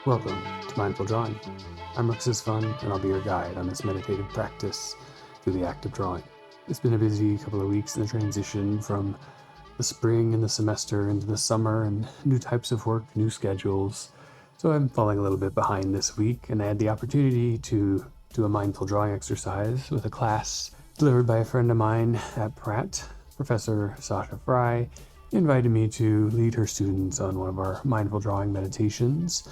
Welcome to Mindful Drawing. I'm Rux's Fun, and I'll be your guide on this meditative practice through the act of drawing. It's been a busy couple of weeks in the transition from the spring and the semester into the summer and new types of work, new schedules. So I'm falling a little bit behind this week, and I had the opportunity to do a mindful drawing exercise with a class delivered by a friend of mine at Pratt. Professor Sasha Fry invited me to lead her students on one of our mindful drawing meditations.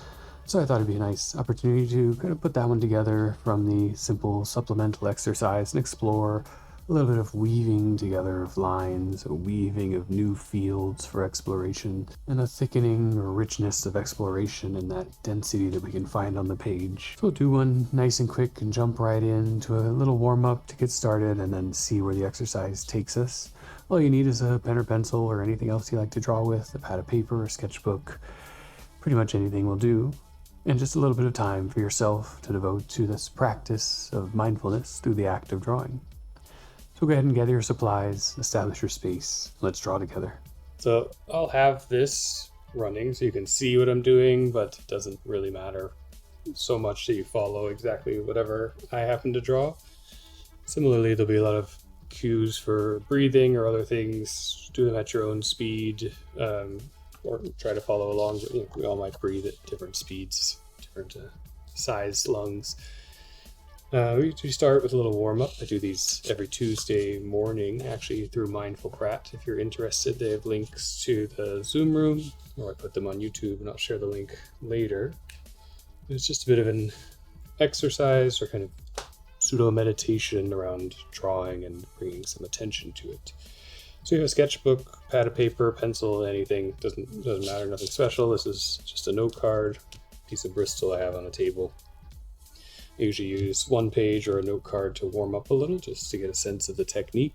So I thought it'd be a nice opportunity to kind of put that one together from the simple supplemental exercise and explore a little bit of weaving together of lines, a weaving of new fields for exploration, and a thickening or richness of exploration in that density that we can find on the page. So we'll do one nice and quick and jump right into a little warm-up to get started and then see where the exercise takes us. All you need is a pen or pencil or anything else you like to draw with, a pad of paper, a sketchbook, pretty much anything will do. And just a little bit of time for yourself to devote to this practice of mindfulness through the act of drawing. So go ahead and gather your supplies, establish your space. Let's draw together. So I'll have this running so you can see what I'm doing, but it doesn't really matter so much that you follow exactly whatever I happen to draw. Similarly, there'll be a lot of cues for breathing or other things. Do them at your own speed, or try to follow along. We all might breathe at different speeds, different size lungs. We start with a little warm-up. I do these every Tuesday morning, actually, through Mindful Pratt. If you're interested, they have links to the Zoom room, or I put them on YouTube, and I'll share the link later. It's just a bit of an exercise or kind of pseudo-meditation around drawing and bringing some attention to it. So you have a sketchbook, pad of paper, pencil, anything. Doesn't matter, nothing special. This is just a note card, piece of Bristol I have on a table. I usually use one page or a note card to warm up a little, just to get a sense of the technique.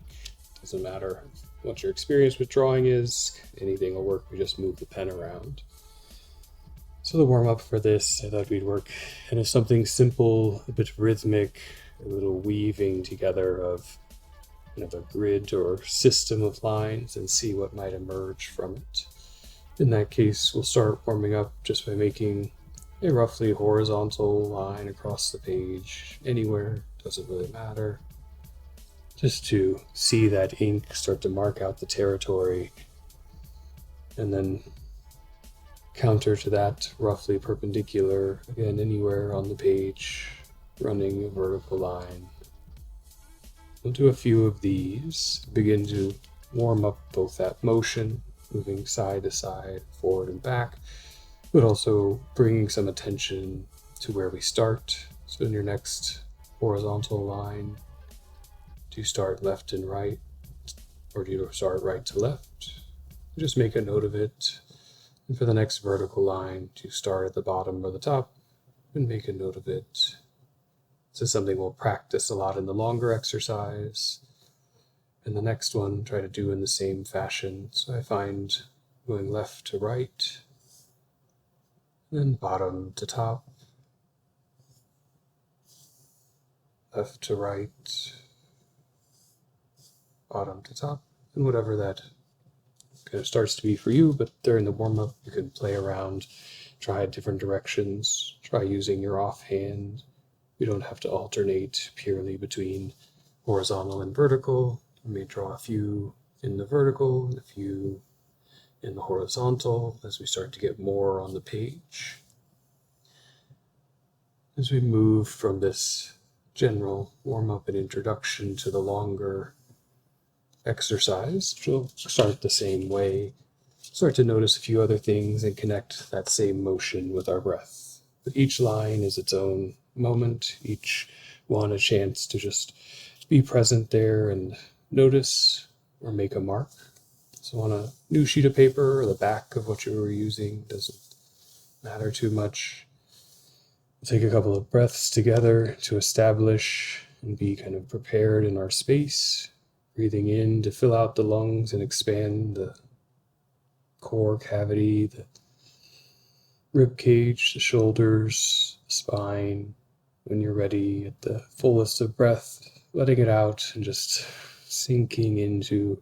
Doesn't matter what your experience with drawing is, anything will work. We just move the pen around. So the warm up for this, I thought we'd work kind of something simple, a bit rhythmic, a little weaving together of kind of a grid or system of lines and see what might emerge from it. In that case, we'll start warming up just by making a roughly horizontal line across the page, anywhere, doesn't really matter. Just to see that ink start to mark out the territory, and then counter to that, roughly perpendicular, again, anywhere on the page, running a vertical line. We'll do a few of these, begin to warm up both that motion, moving side to side, forward and back, but also bringing some attention to where we start. So in your next horizontal line, do you start left and right, or do you start right to left? Just make a note of it. And for the next vertical line, do you start at the bottom or the top, and make a note of it. This is something we'll practice a lot in the longer exercise. And the next one, try to do in the same fashion. So I find going left to right, then bottom to top, left to right, bottom to top, and whatever that kind of starts to be for you. But during the warm-up, you can play around, try different directions, try using your offhand. You don't have to alternate purely between horizontal and vertical. You may draw a few in the vertical and a few in the horizontal as we start to get more on the page. As we move from this general warm-up and introduction to the longer exercise, which will start the same way, start to notice a few other things and connect that same motion with our breath. But each line is its own moment, each one a chance to just be present there and notice or make a mark. So on a new sheet of paper or the back of what you were using, doesn't matter too much. We'll take a couple of breaths together to establish and be kind of prepared in our space, breathing in to fill out the lungs and expand the core cavity, the rib cage, the shoulders, the spine. When you're ready at the fullest of breath, letting it out and just sinking into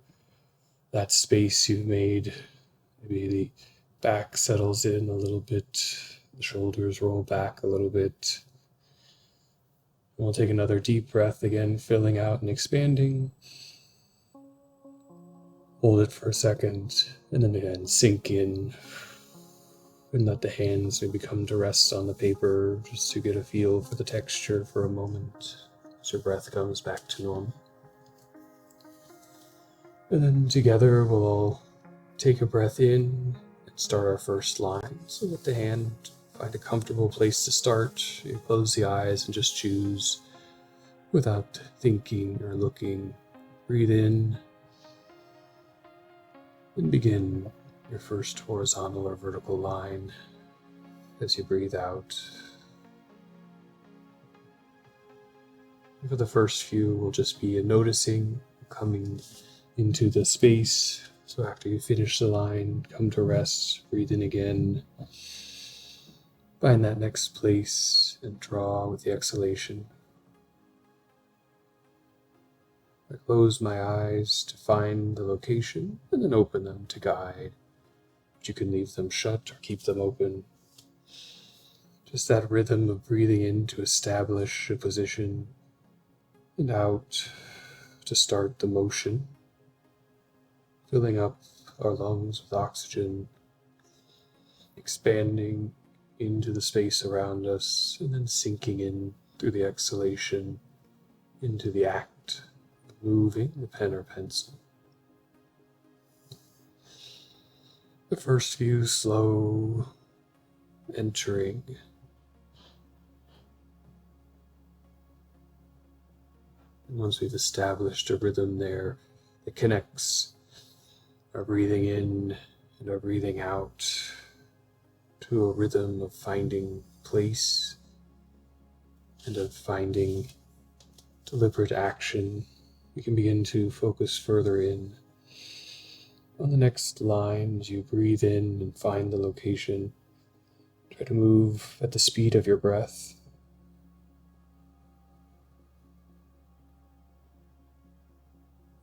that space you've made. Maybe the back settles in a little bit, The shoulders roll back a little bit. We'll take another deep breath again, filling out and expanding. Hold it for a second, and then again sink in. And let the hands maybe come to rest on the paper just to get a feel for the texture for a moment as your breath comes back to normal. And then together we'll all take a breath in and start our first line. So let the hand find a comfortable place to start. You close the eyes and just choose without thinking or looking. Breathe in and begin your first horizontal or vertical line as you breathe out. For the first few, we'll just be noticing, coming into the space. So after you finish the line, come to rest, breathe in again. Find that next place and draw with the exhalation. I close my eyes to find the location and then open them to guide. But you can leave them shut or keep them open. Just that rhythm of breathing in to establish a position and out to start the motion, filling up our lungs with oxygen, expanding into the space around us, and then sinking in through the exhalation into the act of moving the pen or pencil. The first few slow entering. And once we've established a rhythm there that connects our breathing in and our breathing out to a rhythm of finding place and of finding deliberate action, we can begin to focus further in. On the next line, as you breathe in and find the location, try to move at the speed of your breath.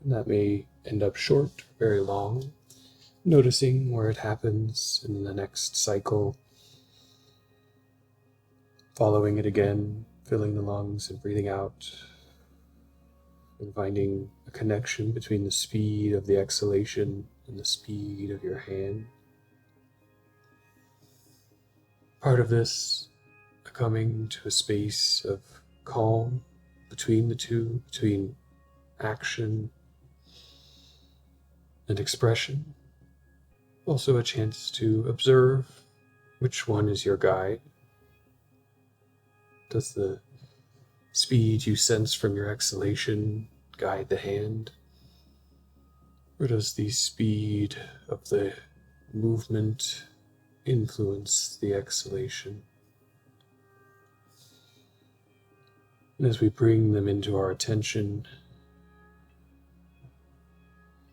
And that may end up short or very long, noticing where it happens in the next cycle, following it again, filling the lungs and breathing out, and finding a connection between the speed of the exhalation and the speed of your hand. Part of this, coming to a space of calm between the two, between action and expression. Also a chance to observe which one is your guide. Does the speed you sense from your exhalation guide the hand? Or does the speed of the movement influence the exhalation? And as we bring them into our attention,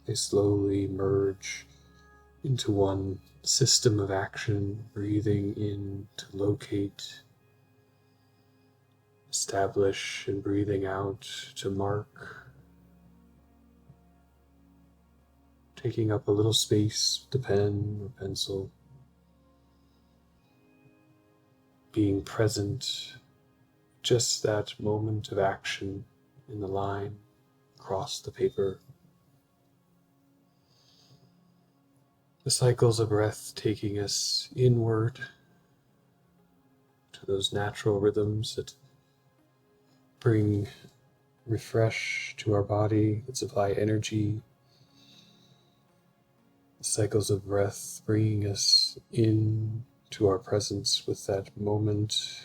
they slowly merge into one system of action, breathing in to locate, establish, and breathing out to mark. Taking up a little space with the pen or pencil, being present, just that moment of action in the line across the paper. The cycles of breath taking us inward to those natural rhythms that bring refresh to our body, that supply energy. Cycles of breath bringing us in to our presence with that moment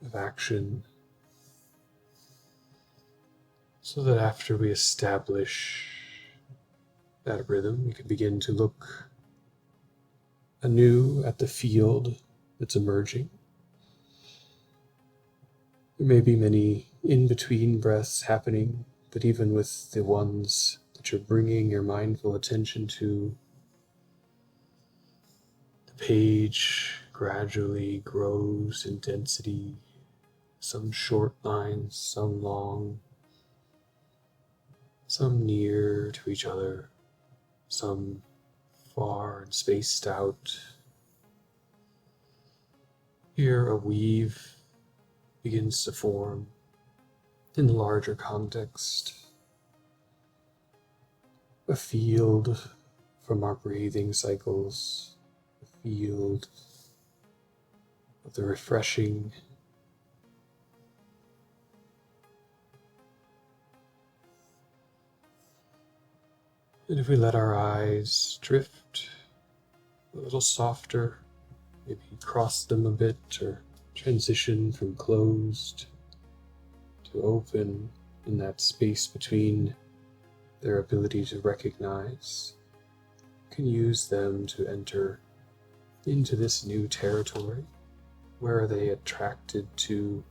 of action, so that after we establish that rhythm, we can begin to look anew at the field that's emerging. There may be many in-between breaths happening, but even with the ones that you're bringing your mindful attention to, the page gradually grows in density, some short lines, some long, some near to each other, some far and spaced out. Here, a weave begins to form in the larger context, a field from our breathing cycles, a field of the refreshing, and if we let our eyes drift a little softer, maybe cross them a bit or transition from closed to open in that space between their ability to recognize, you can use them to enter into this new territory. Where are they attracted to?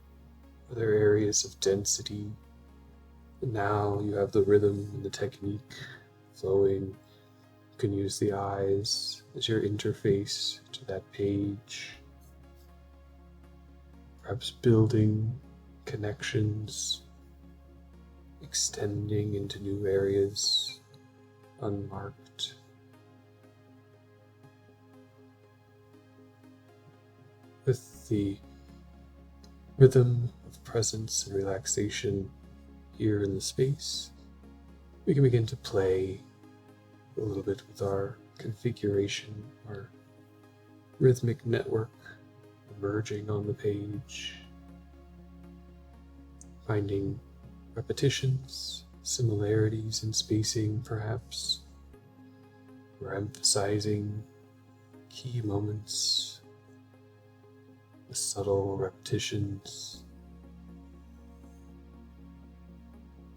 Other areas of density? And now you have the rhythm and the technique flowing. You can use the eyes as your interface to that page, perhaps building connections, extending into new areas unmarked. With the rhythm of presence and relaxation here in the space, we can begin to play a little bit with our configuration, our rhythmic network emerging on the page, finding repetitions, similarities in spacing perhaps. We're emphasizing key moments, the subtle repetitions.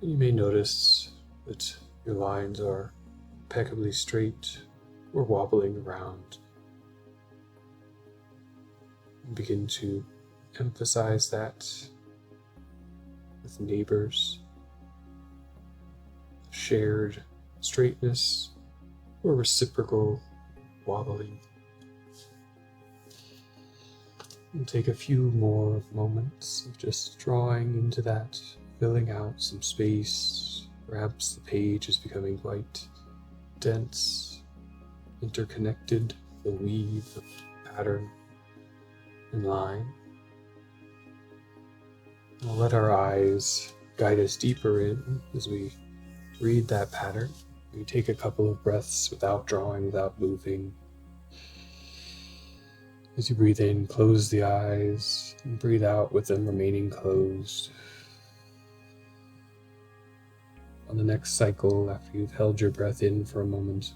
And you may notice that your lines are impeccably straight or wobbling around. And begin to emphasize that with neighbors, shared straightness or reciprocal wobbling. And take a few more moments of just drawing into that, filling out some space. Perhaps the page is becoming quite dense, interconnected, the weave of pattern and line. We'll let our eyes guide us deeper in as we read that pattern. We take a couple of breaths without drawing, without moving. As you breathe in, close the eyes, and breathe out with them remaining closed. On the next cycle, after you've held your breath in for a moment,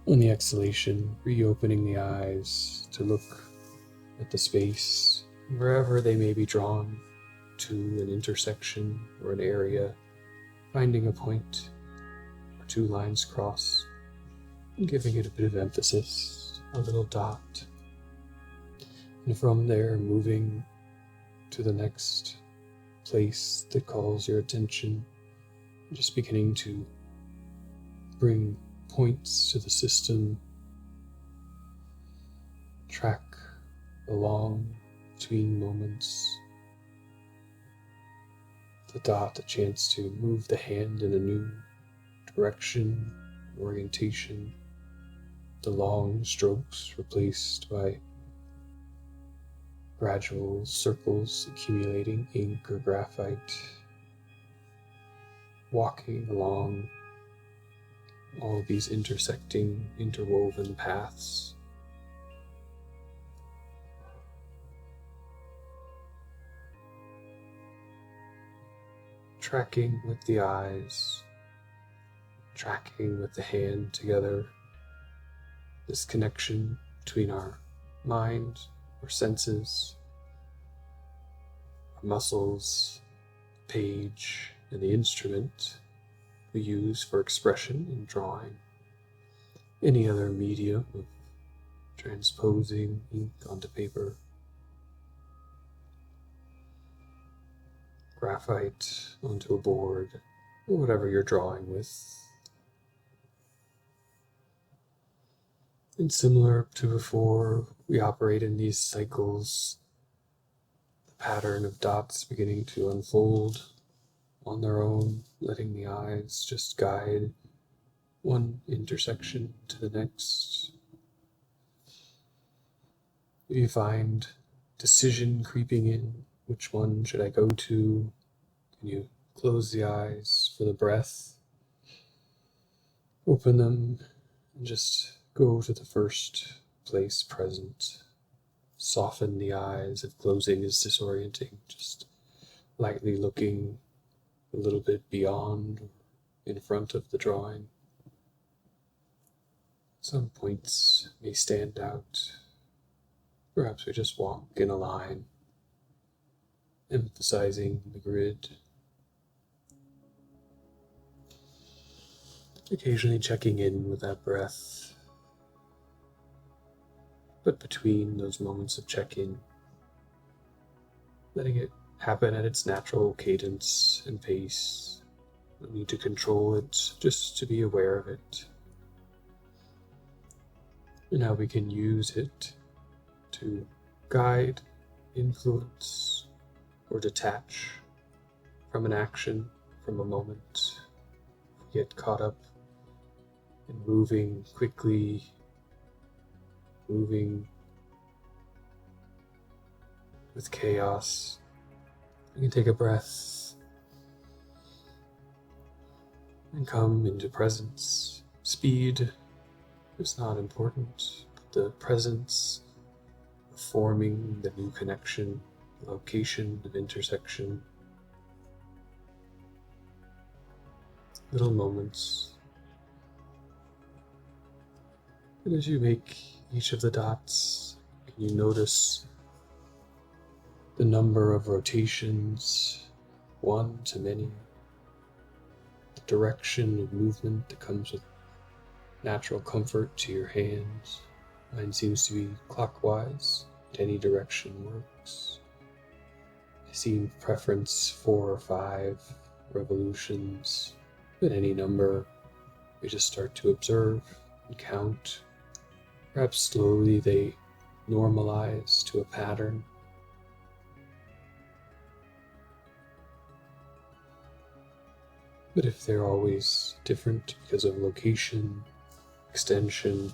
on the exhalation, reopening the eyes to look at the space, wherever they may be drawn to an intersection or an area, finding a point or two lines cross, and giving it a bit of emphasis, a little dot. And from there, moving to the next place that calls your attention, just beginning to bring points to the system, track along between moments, the dot a chance to move the hand in a new direction, orientation, the long strokes replaced by gradual circles accumulating ink or graphite, walking along all of these intersecting, interwoven paths. Tracking with the eyes, tracking with the hand together, this connection between our mind, our senses, our muscles, the page, and the instrument we use for expression in drawing, any other medium of transposing ink onto paper, graphite onto a board, or whatever you're drawing with. And similar to before, we operate in these cycles, the pattern of dots beginning to unfold on their own, letting the eyes just guide one intersection to the next. If you find decision creeping in, which one should I go to? Can you close the eyes for the breath? Open them and just go to the first place present. Soften the eyes if closing is disorienting. Just lightly looking a little bit beyond or in front of the drawing. Some points may stand out. Perhaps we just walk in a line, emphasizing the grid. Occasionally checking in with that breath. But between those moments of check-in, letting it happen at its natural cadence and pace. No need to control it, just to be aware of it. And how we can use it to guide, influence, or detach from an action, from a moment. Get caught up in moving quickly, moving with chaos. You can take a breath and come into presence. Speed is not important, but the presence of forming the new connection, the location of intersection. Little moments. And as you make each of the dots, can you notice the number of rotations, one to many, the direction of movement that comes with natural comfort to your hands. Mine seems to be clockwise, but any direction works. I see preference 4 or 5 revolutions, but any number. We just start to observe and count. Perhaps slowly they normalize to a pattern. But if they're always different because of location, extension,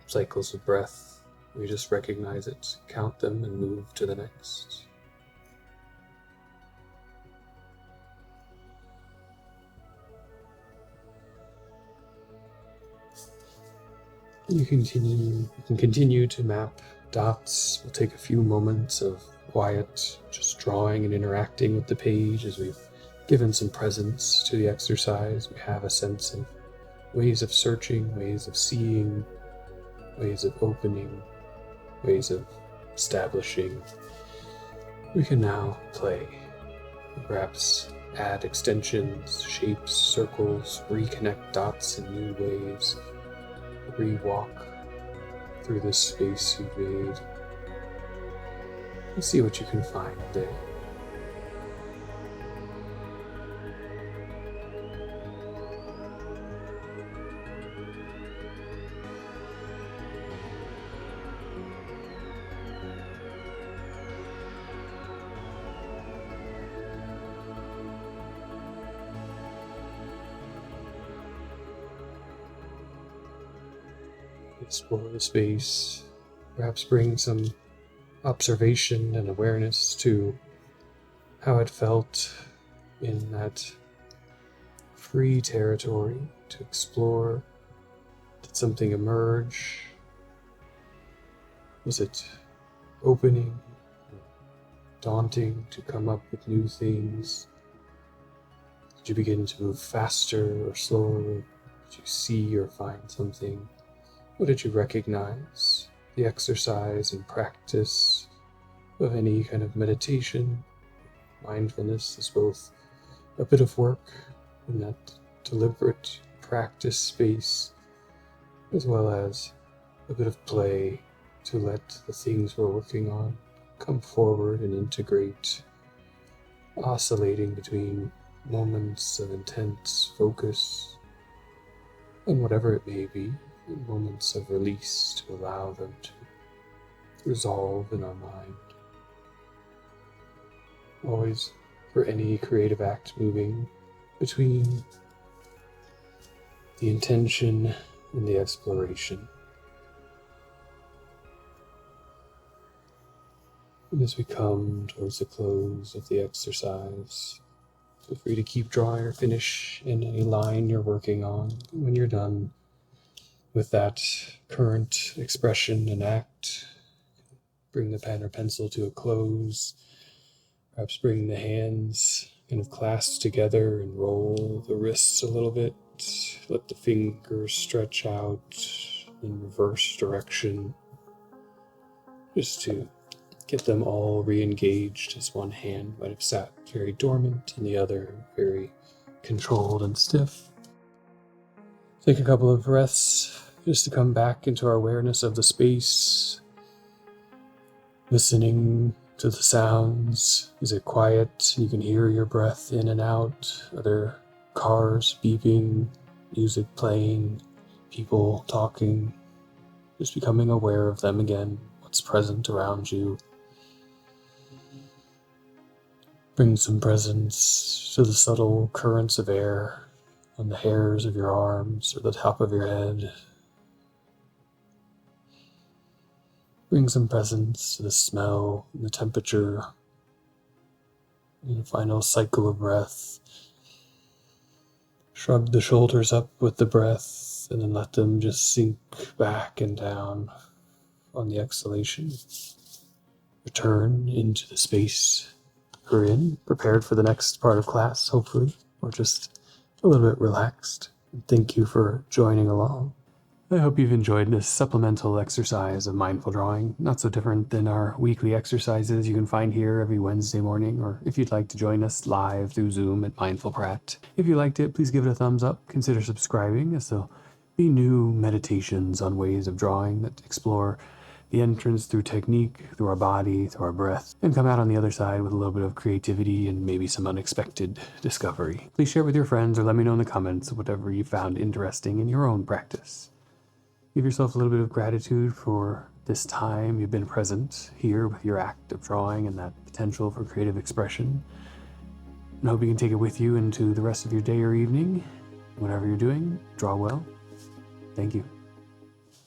cycles of breath, we just recognize it, count them, and move to the next. You can continue to map dots. We'll take a few moments of quiet, just drawing and interacting with the page as we've given some presence to the exercise. We have a sense of ways of searching, ways of seeing, ways of opening, ways of establishing. We can now play. Perhaps add extensions, shapes, circles, reconnect dots in new ways. Re-walk through this space you've made. And see what you can find there. Explore the space, perhaps bring some observation and awareness to how it felt in that free territory to explore. Did something emerge? Was it opening, daunting to come up with new things? Did you begin to move faster or slower? Did you see or find something? What did you recognize? The exercise and practice of any kind of meditation. Mindfulness is both a bit of work in that deliberate practice space, as well as a bit of play to let the things we're working on come forward and integrate, oscillating between moments of intense focus and whatever it may be, and moments of release to allow them to resolve in our mind. Always, for any creative act, moving between the intention and the exploration. And as we come towards the close of the exercise, feel free to keep drawing or finish in any line you're working on. When you're done with that current expression and act, bring the pen or pencil to a close. Perhaps bring the hands kind of clasped together and roll the wrists a little bit. Let the fingers stretch out in reverse direction, just to get them all re-engaged, as one hand might have sat very dormant and the other very controlled and stiff. Take a couple of breaths just to come back into our awareness of the space, listening to the sounds. Is it quiet? You can hear your breath in and out. Are there cars beeping, music playing, people talking? Just becoming aware of them again, what's present around you. Bring some presence to the subtle currents of air on the hairs of your arms or the top of your head. Bring some presence to the smell and the temperature. In a final cycle of breath, shrug the shoulders up with the breath and then let them just sink back and down on the exhalation. Return into the space you're in, prepared for the next part of class, hopefully, or just a little bit relaxed. And thank you for joining along. I hope you've enjoyed this supplemental exercise of mindful drawing. Not so different than our weekly exercises you can find here every Wednesday morning, or if you'd like to join us live through Zoom at Mindful Prat. If you liked it, please give it a thumbs up. Consider subscribing, as there'll be new meditations on ways of drawing that explore the entrance through technique, through our body, through our breath, and come out on the other side with a little bit of creativity and maybe some unexpected discovery. Please share with your friends or let me know in the comments whatever you found interesting in your own practice. Give yourself a little bit of gratitude for this time you've been present here with your act of drawing and that potential for creative expression. And I hope you can take it with you into the rest of your day or evening. Whatever you're doing, draw well. Thank you.